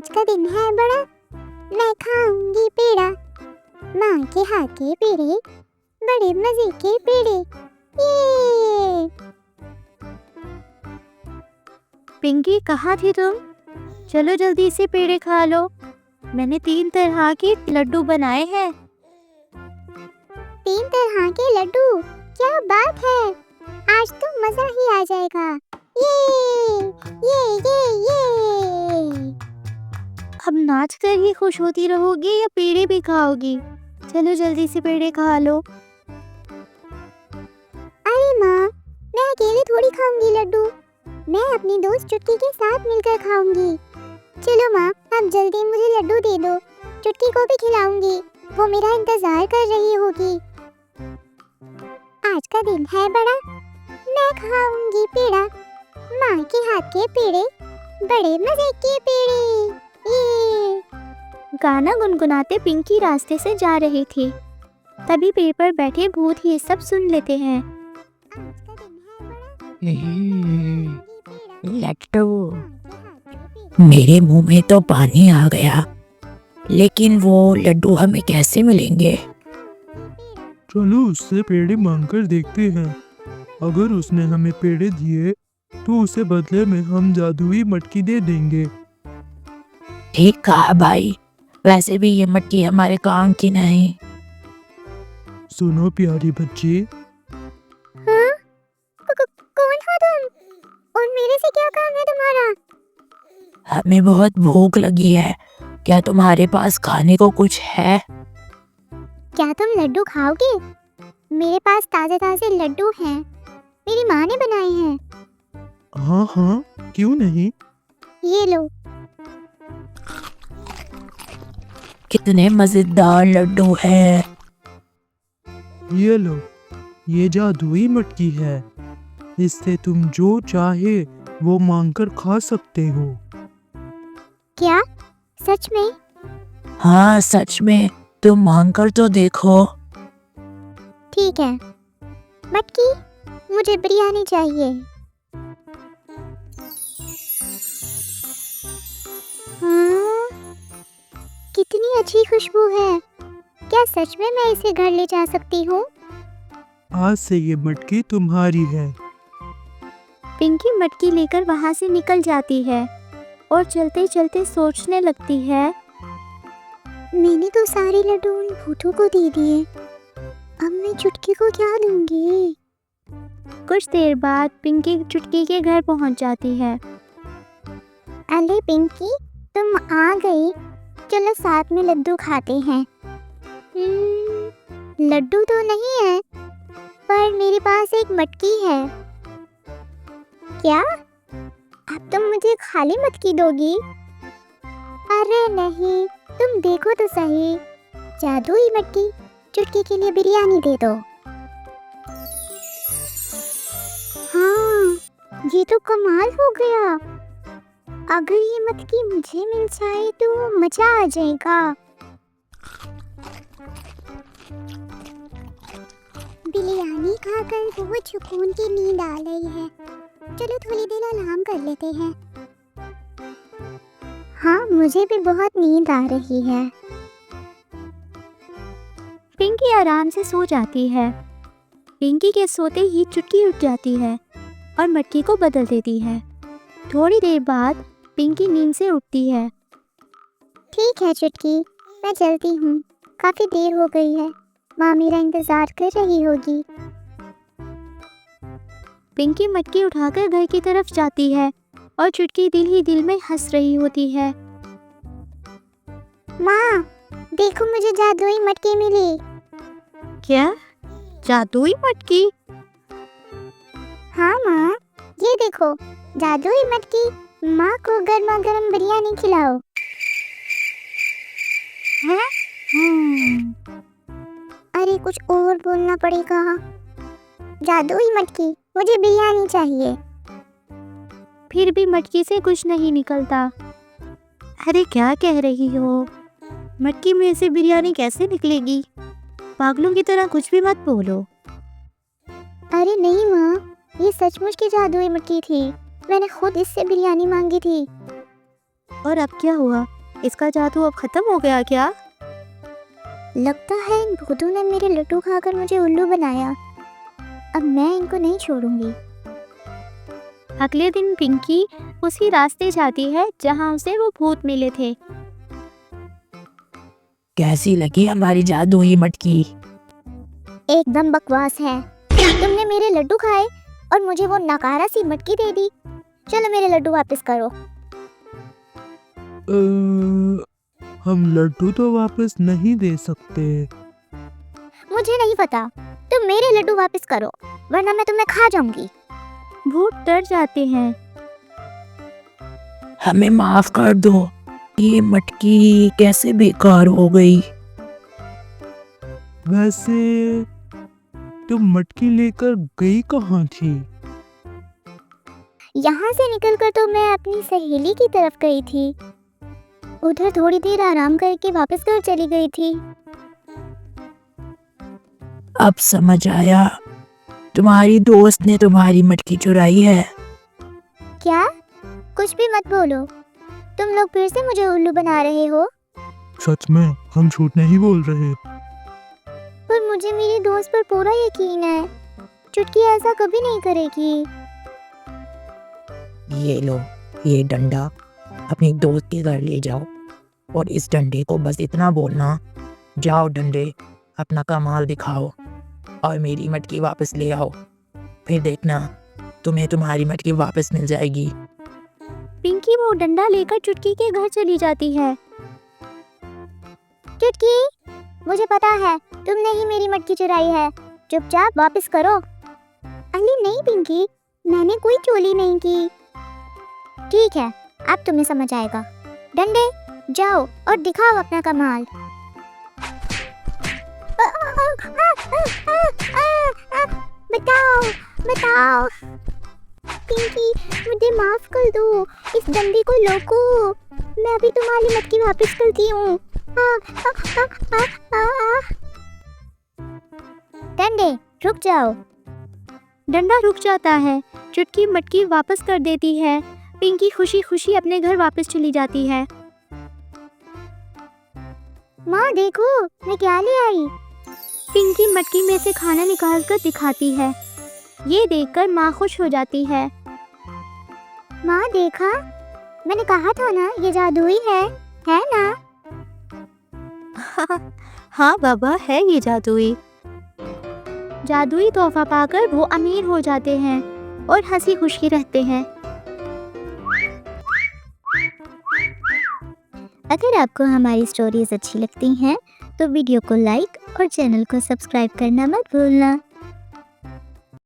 आज का दिन है बड़ा, मैं खाऊंगी पेड़ा, माँ के हाथ के पेड़े, बड़े मजे के पेड़े। ये पिंकी, कहाँ थी तुम? चलो जल्दी से पेड़े खा लो। मैंने 3 तरह के लड्डू बनाए हैं। 3 तरह के लड्डू, क्या बात है, आज तो मजा ही आ जाएगा। ये अब नाच कर ही खुश होती रहोगी या पेड़े भी खाओगी? चलो जल्दी से पेड़े खा लो। अरे माँ, मैं अकेले थोड़ी खाऊंगी लड्डू, मैं अपनी दोस्त चुटकी के साथ मिलकर खाऊंगी। चलो माँ, अब जल्दी मुझे लड्डू दे दो, चुटकी को भी खिलाऊंगी, वो मेरा इंतजार कर रही होगी। आज का दिन है बड़ा, मैं खाऊंगी पेड़ा, माँ के हाथ के पेड़े, बड़े मजे के पेड़े। ये गाना गुनगुनाते पिंकी रास्ते से जा रही थी। तभी पेड़ पर बैठे भूत ये सब सुन लेते हैं। आज का दिन है बड़ा, लट्टू, मेरे मुंह में तो पानी आ गया, लेकिन वो लड्डू हमें कैसे मिलेंगे? चलो उससे पेड़े मांगकर देखते हैं। अगर उसने हमें पेड़े दिए तो उसे बदले में हम जादुई मटकी दे देंगे। ठीक कहा भाई, वैसे भी ये मटकी हमारे काम की नहीं। सुनो प्यारी बच्ची, हाँ? कौन हो तुम और मेरे से क्या काम है तुम्हारा? हमें बहुत भूख लगी है, क्या तुम्हारे पास खाने को कुछ है? क्या तुम लड्डू खाओगे? मेरे पास ताजे ताजे लड्डू हैं, मेरी माँ ने बनाए हैं। हाँ हाँ, क्यों नहीं। ये लो। कितने मजेदार लड्डू हैं। ये लो, ये जादुई मटकी है, इससे तुम जो चाहे वो मांगकर खा सकते हो। क्या सच में? हाँ सच में, तुम मांगकर तो देखो। ठीक है। मटकी, मुझे बिरयानी चाहिए। हाँ, कितनी अच्छी खुशबू है, क्या सच में मैं इसे घर ले जा सकती हूँ? आज से ये मटकी तुम्हारी है। पिंकी मटकी लेकर वहाँ से निकल जाती है और चलते चलते सोचने लगती है। मैंने तो सारे लड्डू उन भूतों को दे दिए, अब मैं चुटकी को क्या दूंगी? कुछ देर बाद पिंकी चुटकी के घर पहुँच जाती है। अरे पिंकी, तुम आ गई, चलो साथ में लड्डू खाते हैं। लड्डू तो नहीं है, पर मेरे पास एक मटकी है। क्या? अब तुम मुझे खाली मटकी दोगी? अरे नहीं, तुम देखो तो सही, जादुई मटकी, चुटकी के लिए बिरयानी दे दो। हाँ, ये तो कमाल हो गया, अगर ये मटकी मुझे मिल जाए तो मजा आ जाएगा। बिरयानी खाकर बहुत सुकून की नींद आ रही है, चलो थोड़ी देर आराम कर लेते हैं। हाँ, मुझे भी बहुत नींद आ रही है। पिंकी आराम से सो जाती है। पिंकी के सोते ही चुटकी उठ जाती है और मटकी को बदल देती है। थोड़ी देर बाद पिंकी नींद से उठती है। ठीक है चुटकी, मैं चलती हूँ, काफी देर हो गई है, माँ मेरा इंतजार कर रही होगी। पिंकी मटकी उठाकर घर की तरफ जाती है और चुटकी दिल ही दिल में हंस रही होती है। माँ, देखो मुझे जादुई मटकी मिली। क्या? जादुई मटकी? हाँ माँ, ये देखो जादुई मटकी, माँ को गर्मा गर्म बिरयानी खिलाओ। हैं? अरे कुछ और बोलना पड़ेगा। जादुई मटकी, मुझे बिरयानी चाहिए। फिर भी मटकी से कुछ नहीं निकलता। अरे क्या कह रही हो? मटकी में से बिरयानी कैसे निकलेगी? पागलों की तरह कुछ भी मत बोलो। अरे नहीं माँ, ये सचमुच की जादुई मटकी थी, मैंने खुद इससे बिरयानी मांगी थी। और अब क्या हुआ? इसका जादू अब खत्म हो गया क्या? लगता है इन भूतों ने मेरे लड्डू खाकर मुझे उल्लू बनाया। अब मैं इनको नहीं छोड़ूंगी। अगले दिन पिंकी उसी रास्ते जाती है जहाँ उसे वो भूत मिले थे। कैसी लगी हमारी जादुई मटकी? एकदम बकवास है। तुमने मेरे लड्डू खाए और मुझे वो नकारा सी मटकी दे दी। चलो मेरे लड्डू वापस करो। हम लड्डू तो वापस नहीं दे सकते। मुझे नहीं पता, तुम मेरे लड्डू वापस करो वरना मैं तुम्हें खा जाऊंगी। भूत डर जाते हैं। हमें माफ कर दो, ये मटकी कैसे बेकार हो गई। वैसे तुम मटकी लेकर गई कहाँ थी? यहाँ से निकलकर तो मैं अपनी सहेली की तरफ गई थी। उधर थोड़ी देर आराम करके वापस घर चली गई थी। अब समझ आया, तुम्हारी दोस्त ने तुम्हारी मटकी चुराई है। क्या? कुछ भी मत बोलो। तुम लोग फिर से मुझे उल्लू बना रहे हो। सच में हम झूठ नहीं बोल रहे। पर मुझे मेरी दोस्त पर पूरा यकीन है। चुटकी ऐसा कभी नहीं करेगी। ये लो, ये डंडा अपनी दोस्त के घर ले जाओ और इस डंडे को बस इतना बोलना, जाओ डंडे अपना कमाल दिखाओ और मेरी मटकी वापस ले आओ। फिर देखना तुम्हें तुम्हारी मटकी वापस मिल जाएगी। पिंकी वो डंडा लेकर चुटकी के घर चली जाती है। चुटकी, मुझे पता है तुमने ही मेरी मटकी चुराई है। चुपचाप वापस करो। अली नहीं पिंकी, मैंने कोई चोरी नहीं की। ठीक है, अब तुम्हें समझ आएगा। डंडे जाओ और दिखाओ अपना कमाल। बताओ बताओ। पिंकी, मुझे माफ कर दो। इस डंडे को रोको। मैं अभी तुम्हारी मटकी वापस करती हूँ। डंडे रुक जाओ। डंडा रुक जाता है। चुटकी मटकी वापस कर देती है। पिंकी खुशी खुशी अपने घर वापस चली जाती है। माँ देखो, मैं क्या ले आई। पिंकी मटकी में से खाना निकाल कर दिखाती है। ये देखकर माँ खुश हो जाती है। माँ देखा, मैंने कहा था ना ये जादुई है ना? हाँ बाबा, है ये जादुई। जादुई तोहफा पाकर वो अमीर हो जाते हैं और हंसी खुशी रहते हैं। अगर आपको हमारी स्टोरीज अच्छी लगती हैं तो वीडियो को लाइक और चैनल को सब्सक्राइब करना मत भूलना।